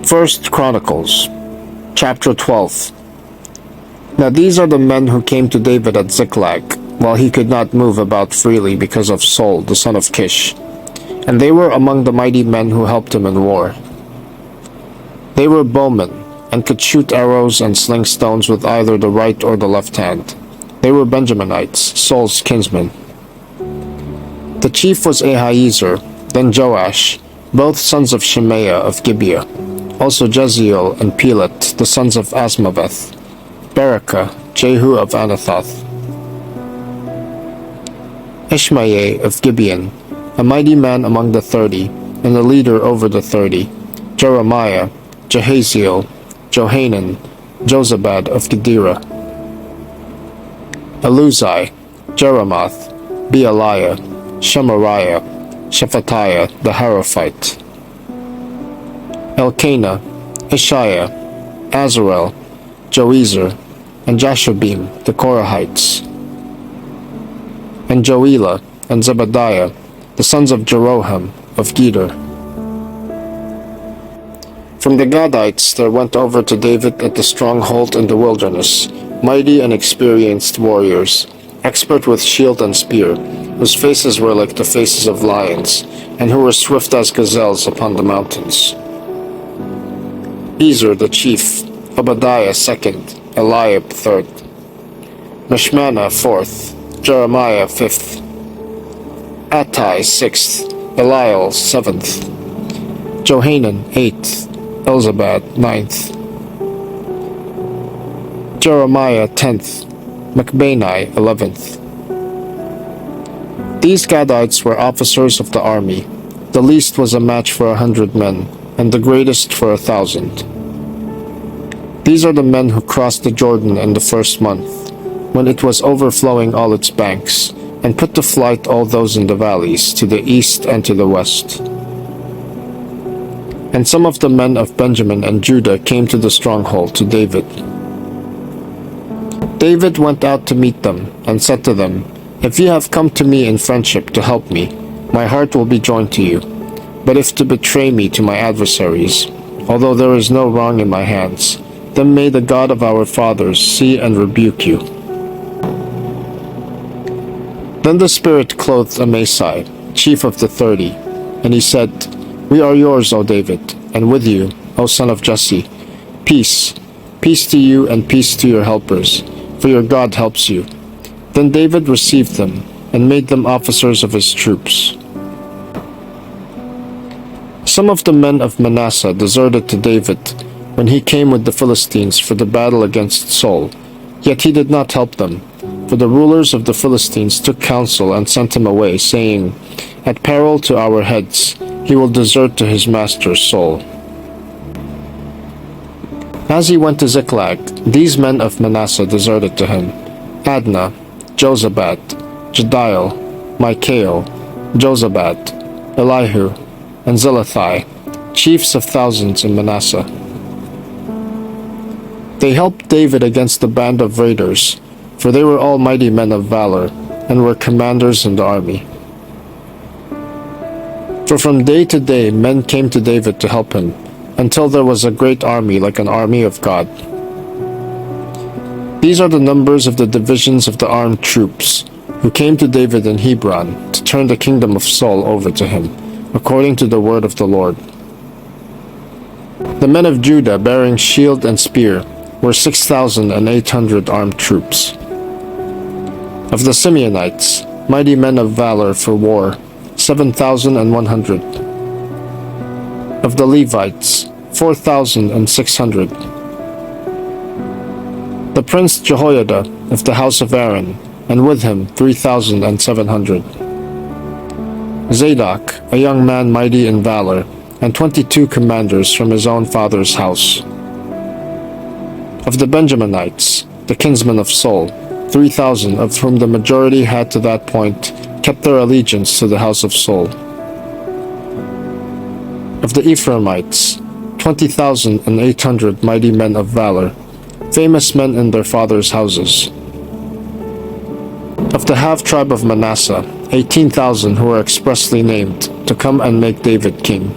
First Chronicles, chapter 12. Now these are the men who came to David at Ziklag, while he could not move about freely because of Saul, the son of Kish. And they were among the mighty men who helped him in war. They were bowmen, and could shoot arrows and sling stones with either the right or the left hand. They were Benjaminites, Saul's kinsmen. The chief was Ahiezer, then Joash, both sons of Shemaiah of Gibeah, also Jeziel and Pelet, the sons of Asmaveth, Berekah, Jehu of Anathoth, Ishmaiah of Gibeon, a mighty man among the 30, and a leader over the 30, Jeremiah, Jahaziel, Johanan, Jozabad of Gedera, Eluzai, Jeremoth, Bealiah, Shemariah, Shephatiah the Haraphite, Elkanah, Ishiah, Azarel, Joezer, and Jashobim the Korahites, and Joelah and Zebadiah, the sons of Jeroham of Geder. From the Gadites there went over to David at the stronghold in the wilderness, mighty and experienced warriors, expert with shield and spear, whose faces were like the faces of lions, and who were swift as gazelles upon the mountains. Ezer the chief, Obadiah second, Eliab third, Mishmannah fourth, Jeremiah fifth, Attai sixth, Eliel seventh, Johanan eighth, Elzabad ninth, Jeremiah 10th, Macbanai 11th. These Gadites were officers of the army. The least was a match for 100 men, and the greatest for 1,000. These are the men who crossed the Jordan in the first month, when it was overflowing all its banks, and put to flight all those in the valleys, to the east and to the west. And some of the men of Benjamin and Judah came to the stronghold to David. David went out to meet them, and said to them, "If you have come to me in friendship to help me, my heart will be joined to you. But if to betray me to my adversaries, although there is no wrong in my hands, then may the God of our fathers see and rebuke you." Then the Spirit clothed Amasai, chief of the 30, and he said, "We are yours, O David, and with you, O son of Jesse. Peace, peace to you and peace to your helpers, for your God helps you." Then David received them, and made them officers of his troops. Some of the men of Manasseh deserted to David when he came with the Philistines for the battle against Saul, yet he did not help them, for the rulers of the Philistines took counsel and sent him away, saying, "At peril to our heads, he will desert to his master Saul." As he went to Ziklag, these men of Manasseh deserted to him: Adnah, Jozabad, Jediel, Michael, Jozabad, Elihu, and Zelathai, chiefs of thousands in Manasseh. They helped David against the band of raiders, for they were all mighty men of valor, and were commanders in the army. For from day to day men came to David to help him, until there was a great army like an army of God. These are the numbers of the divisions of the armed troops, who came to David in Hebron to turn the kingdom of Saul over to him, according to the word of the Lord. The men of Judah bearing shield and spear were 6,800 armed troops. Of the Simeonites, mighty men of valor for war, 7,100. Of the Levites, 4,600. The prince Jehoiada of the house of Aaron, and with him 3,700. Zadok, a young man mighty in valor, and 22 commanders from his own father's house. Of the Benjaminites, the kinsmen of Saul, 3,000, of whom the majority had to that point kept their allegiance to the house of Saul. Of the Ephraimites, 20,800 mighty men of valor, famous men in their fathers' houses. Of the half-tribe of Manasseh, 18,000 who were expressly named to come and make David king.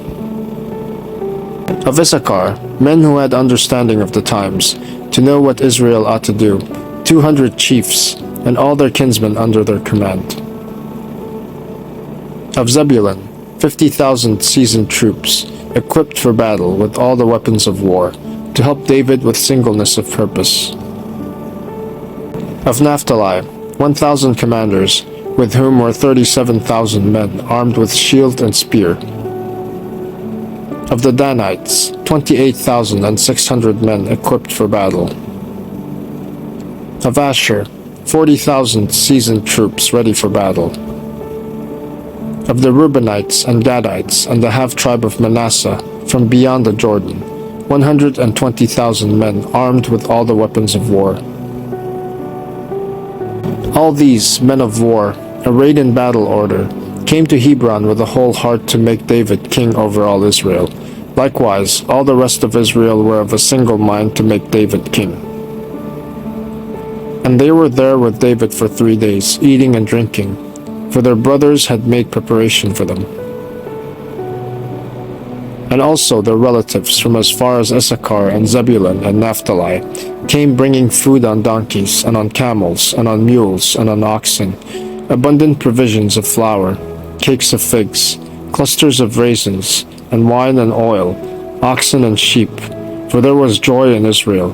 Of Issachar, men who had understanding of the times, to know what Israel ought to do, 200 chiefs, and all their kinsmen under their command. Of Zebulun, 50,000 seasoned troops, equipped for battle with all the weapons of war, to help David with singleness of purpose. Of Naphtali, 1,000 commanders, with whom were 37,000 men armed with shield and spear. Of the Danites, 28,600 men equipped for battle. Of Asher, 40,000 seasoned troops ready for battle. Of the Reubenites and Gadites and the half-tribe of Manasseh from beyond the Jordan, 120,000 men armed with all the weapons of war. All these men of war, arrayed in battle order, came to Hebron with a whole heart to make David king over all Israel. Likewise, all the rest of Israel were of a single mind to make David king. And they were there with David for 3 days, eating and drinking, for their brothers had made preparation for them. And also their relatives from as far as Issachar and Zebulun and Naphtali came bringing food on donkeys and on camels and on mules and on oxen, abundant provisions of flour, cakes of figs, clusters of raisins, and wine and oil, oxen and sheep, for there was joy in Israel.